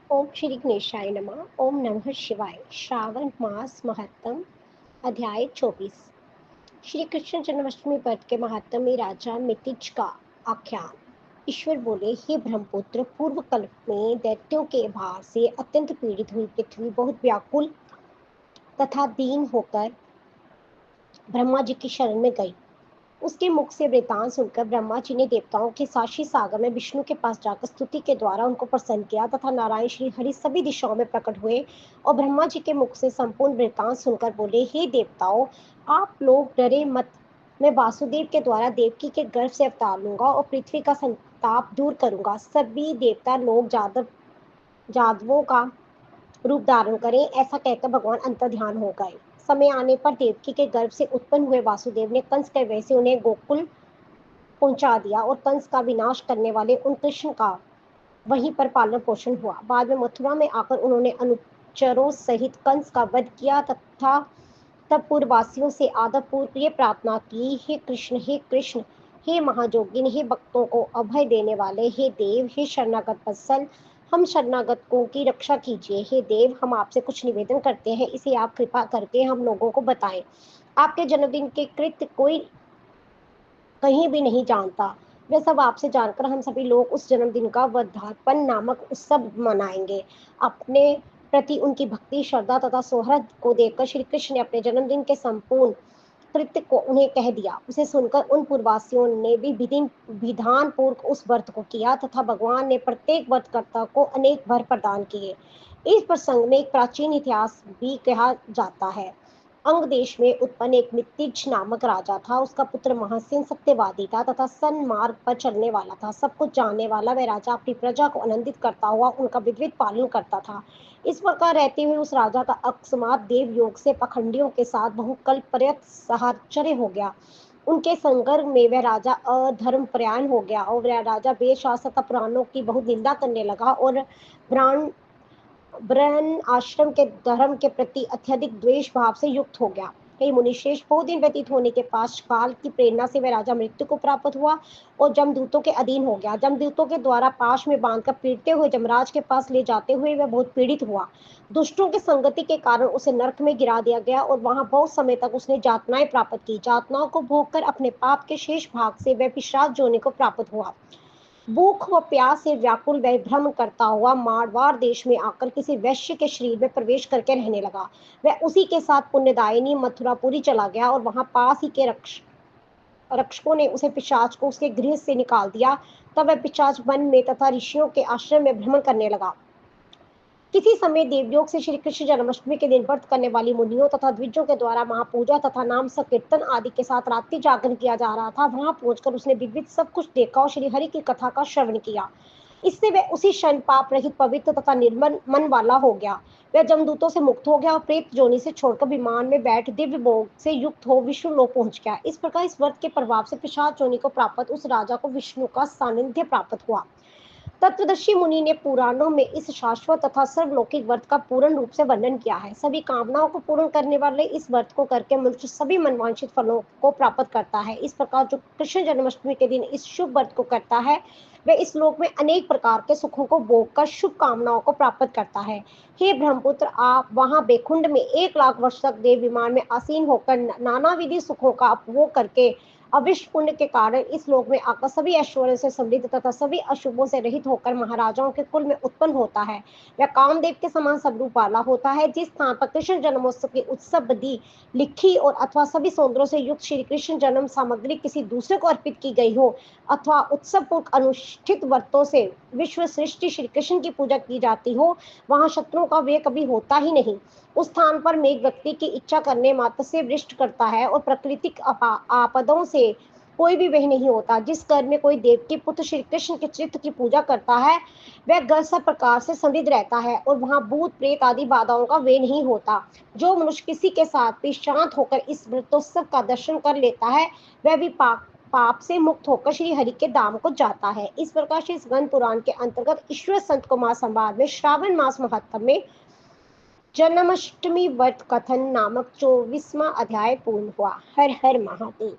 ओम श्री गणेशाय नमः। ओम नमः शिवाय। श्रावण मास महत्तम। अध्याय 24। श्री कृष्ण जन्माष्टमी पर्व के महात्म में राजा मितिज का आख्यान। ईश्वर बोले, हे ब्रह्मपुत्र, पूर्व कल्प में दैत्यों के भार से अत्यंत पीड़ित हुई पृथ्वी बहुत व्याकुल तथा दीन होकर ब्रह्मा जी की शरण में गई। उसके मुख से वृतांत सुनकर ब्रह्मा जी ने देवताओं के साक्षी सागर में विष्णु के पास जाकर स्तुति के द्वारा उनको प्रसन्न किया तथा नारायण श्री हरि सभी दिशाओं में प्रकट हुए और ब्रह्मा जी के मुख से संपूर्ण वृतांत सुनकर बोले, हे देवताओं, आप लोग डरे मत। मैं वासुदेव के द्वारा देवकी के गर्भ से अवतार लूंगा और पृथ्वी का संताप दूर करूंगा। सभी देवता लोग जादवों का रूप धारण करें, ऐसा कहकर भगवान अंतर्ध्यान हो गए। समय आने पर देवकी के गर्भ से उत्पन्न हुए वासुदेव ने कंस के वैसे उन्हें गोकुल पहुंचा दिया और कंस का विनाश करने वाले उन कृष्ण का वहीं पर पालन पोषण हुआ। बाद में मथुरा में आकर उन्होंने अनुचरों सहित कंस का वध किया तथा तब पूर्ववासियों से आदरपूर्वक ये प्रार्थना की, हे कृष्ण, हे कृष्ण, हे महाजोगिन, हे भक्तों को अभय देने वाले, हे देव, हे शरणागत वत्सल, हम शरणागतों की रक्षा कीजिए। हे देव, हम आपसे कुछ निवेदन करते हैं, इसे आप कृपा करके हम लोगों को बताएं। आपके जन्मदिन के कृत्य कोई कहीं भी नहीं जानता। वे सब आपसे जानकर हम सभी लोग उस जन्मदिन का वर्धापन नामक उत्सव मनाएंगे। अपने प्रति उनकी भक्ति, श्रद्धा तथा सौहार्द को देखकर श्री कृष्ण ने अपने जन्मदिन के संपूर्ण कृत्य को उन्हें कह दिया। उसे सुनकर उन पूर्ववासियों ने भी विधान पूर्वक उस व्रत को किया तथा भगवान ने प्रत्येक व्रतकर्ता को अनेक वर प्रदान किए। इस प्रसंग में एक प्राचीन इतिहास भी कहा जाता है। अंग देश में उत्पन्न एक मित्तिज नामक राजा था। उसका पुत्र महसेन सत्यवादी था तथा सन्मार्ग पर चलने वाला था। सब कुछ जानने वाला वह राजा अपनी प्रजा को आनंदित करता हुआ उनका विधिवत पालन करता था। इस प्रकार रहते हुए उस राजा का अकस्मात देव योग से पखंडियों के साथ बहुकल्प पर्यंत सहचर्य हो गया। उनके संसर्ग में वह राजा अधर्म परायण हो गया और वह राजा वेद शास्त्र तथा पुराणों की बहुत निंदा करने लगा और ब्राह्मण ब्रहण आश्रम के धर्म के प्रति अत्यधिक द्वेष भाव से युक्त हो गया। कई मुनिश्रेष्ठ बहुत दिन व्यतीत होने के पास काल की प्रेरणा से वह राजा मृत्यु को प्राप्त हुआ और जमदूतों के अधीन हो गया। जमदूतों के द्वारा पाश में बांधकर पीटते हुए जमराज के पास ले जाते हुए वह बहुत पीड़ित हुआ। दुष्टों की संगति के कारण उसे नरक में गिरा दिया गया और वहां बहुत समय तक उसने यातनाएं प्राप्त की। यातनाओं को भोग कर अपने पाप के शेष भाग से वह पिशाच योनि को प्राप्त हुआ। भूख व प्यास से व्याकुल वह भ्रमण करता हुआ मारवाड़ देश में आकर किसी वैश्य के शरीर में प्रवेश करके रहने लगा। वह उसी के साथ पुण्यदायिनी मथुरापुरी चला गया और वहां पास ही के रक्षकों ने उसे पिशाच को उसके गृह से निकाल दिया। तब वह पिशाच वन में तथा ऋषियों के आश्रम में भ्रमण करने लगा। किसी समय देवयोग से श्री कृष्ण जन्माष्टमी के दिन व्रत करने वाली मुनियों तथा द्विजों के द्वारा महापूजा तथा नाम संकीर्तन आदि के साथ रात्रि जागरण किया जा रहा था। वहां पहुंचकर उसने विविध सब कुछ देखा और श्री हरि की कथा का श्रवण किया। इससे वह उसी क्षण पाप रहित, पवित्र तथा निर्मल मन वाला हो गया। वह जमदूतों से मुक्त हो गया और प्रेत जोनि से छोड़कर विमान में बैठ दिव्य भोग से युक्त हो विष्णु लोक पहुंच गया। इस प्रकार इस व्रत के प्रभाव से पिशाच जोनि को प्राप्त उस राजा को विष्णु का सानिध्य प्राप्त हुआ। तत्वदर्शी मुनि ने पुराणों में इस शाश्वत तथा सर्वलौकिक व्रत का पूर्ण रूप से वर्णन किया है। सभी कामनाओं को पूर्ण करने वाले इस व्रत को करके मनुष्य सभी मनवांछित फलों को प्राप्त करता है। इस प्रकार जो कृष्ण जन्माष्टमी के दिन इस शुभ व्रत को करता है, वह इस लोक में अनेक प्रकार के सुखों को भोग कर शुभ कामनाओं को प्राप्त करता है। हे ब्रह्मपुत्र, आप वहां बेकुंड में 1 लाख वर्ष तक देव विमान में आसीन होकर नाना विधि सुखों का उपभोग करके अविष्ट पुण्य के कारण इस लोक में आकर सभी ऐश्वर्य से समृद्ध तथा सभी अशुभों से रहित होकर महाराजाओं के कुल में उत्पन्न होता है। वह कामदेव के समान स्वरूप वाला होता है। जिस स्थान पर कृष्ण जन्मोत्सव की उत्सव बदी लिखी और अथवा सभी सौंदर्यों से युक्त श्री कृष्ण जन्म सामग्री किसी दूसरे को अर्पित की गई हो अथवा उत्सव पूर्वक अनुष्ठित व्रतों से विश्व सृष्टि श्री कृष्ण की पूजा की जाती हो, वहां शत्रुओं का व्यय कभी होता ही नहीं। उस स्थान पर मेघ व्यक्ति की इच्छा करने मात्र से वृष्टि करता है और प्राकृतिक आपदों से कोई भी वह नहीं होता। जिस घर में कोई देव के पुत्र श्री कृष्ण के चित्र की पूजा करता है, वह घर सब प्रकार से समृद्ध रहता है और वहां भूत प्रेत आदि बाधाओं का वे नहीं होता। जो मनुष्य किसी के साथ भी शांत होकर इस व्रतोत्सव का दर्शन कर लेता है, वह भी पाप से मुक्त होकर श्री हरि के धाम को जाता है। इस प्रकार से इस गण पुराण के अंतर्गत ईश्वर संत कुमार संवाद में श्रावण मास महत्व में जन्माष्टमी व्रत कथन नामक 24वां अध्याय पूर्ण हुआ। हर हर महादेव।